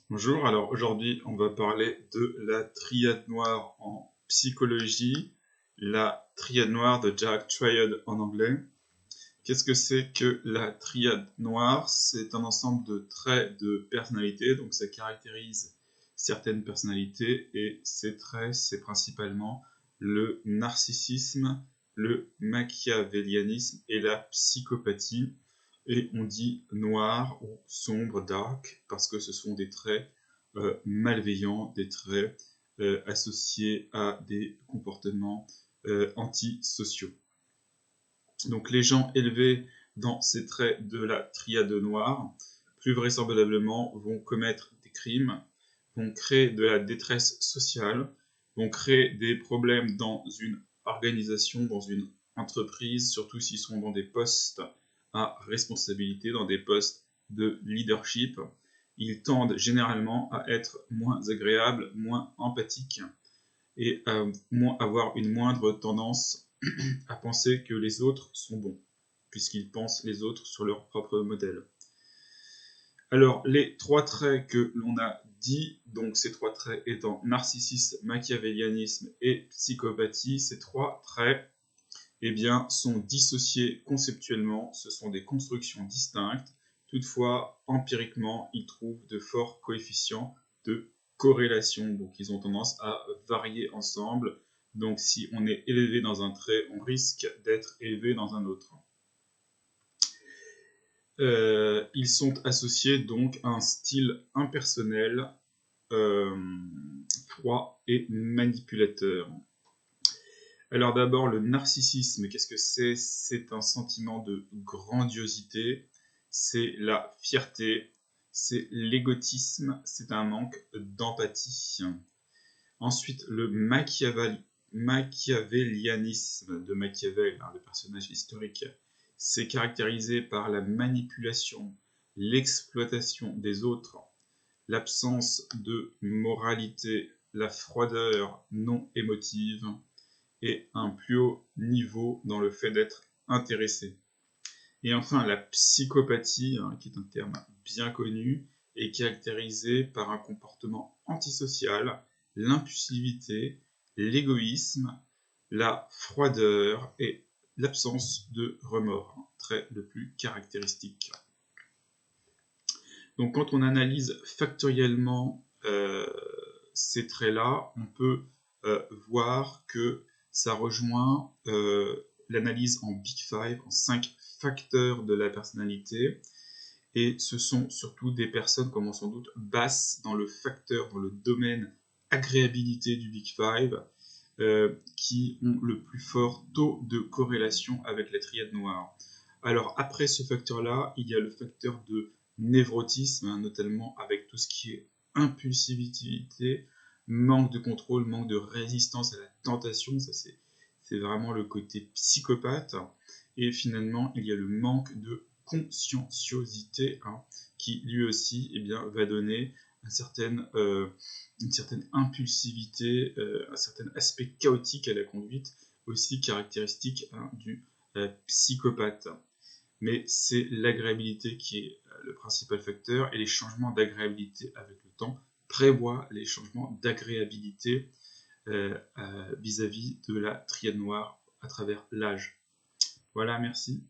Bonjour, alors aujourd'hui on va parler de la triade noire en psychologie, la triade noire de Jack Triad en anglais. Qu'est-ce que c'est que la triade noire? C'est un ensemble de traits de personnalité, donc ça caractérise certaines personnalités et ces traits c'est principalement le narcissisme, le machiavélianisme et la psychopathie. Et on dit noir ou sombre, dark, parce que ce sont des traits malveillants, des traits associés à des comportements antisociaux. Donc les gens élevés dans ces traits de la triade noire, plus vraisemblablement, vont commettre des crimes, vont créer de la détresse sociale, vont créer des problèmes dans une organisation, dans une entreprise, surtout s'ils sont dans des postes à responsabilité, dans des postes de leadership. Ils tendent généralement à être moins agréables, moins empathiques et à avoir une moindre tendance à penser que les autres sont bons, puisqu'ils pensent les autres sur leur propre modèle. Alors, les trois traits que l'on a dit, donc ces trois traits étant narcissisme, machiavélianisme et psychopathie, ces trois traits eh bien, sont dissociés conceptuellement, ce sont des constructions distinctes. Toutefois, empiriquement, ils trouvent de forts coefficients de corrélation, donc ils ont tendance à varier ensemble. Donc si on est élevé dans un trait, on risque d'être élevé dans un autre. Ils sont associés donc à un style impersonnel, froid et manipulateur. Alors d'abord, le narcissisme, qu'est-ce que c'est? C'est un sentiment de grandiosité, c'est la fierté, c'est l'égotisme, c'est un manque d'empathie. Ensuite, le machiavélianisme de Machiavel, le personnage historique, c'est caractérisé par la manipulation, l'exploitation des autres, l'absence de moralité, la froideur non émotive, et un plus haut niveau dans le fait d'être intéressé. Et enfin, la psychopathie, qui est un terme bien connu, est caractérisée par un comportement antisocial, l'impulsivité, l'égoïsme, la froideur et l'absence de remords, trait le plus caractéristique. Donc quand on analyse factoriellement ces traits-là, on peut voir que ça rejoint l'analyse en Big Five, en 5 facteurs de la personnalité. Et ce sont surtout des personnes, comme on s'en doute, basses dans le facteur, dans le domaine agréabilité du Big Five, qui ont le plus fort taux de corrélation avec la triade noire. Alors après ce facteur-là, il y a le facteur de névrotisme, notamment avec tout ce qui est impulsivité, manque de contrôle, manque de résistance à la tentation, ça c'est vraiment le côté psychopathe. Et finalement, il y a le manque de conscienciosité, qui lui aussi va donner une certaine impulsivité, un certain aspect chaotique à la conduite, aussi caractéristique du psychopathe. Mais c'est l'agréabilité qui est le principal facteur, et les changements d'agréabilité avec le temps prévoient les changements d'agréabilité vis-à-vis de la triade noire à travers l'âge. Voilà, merci.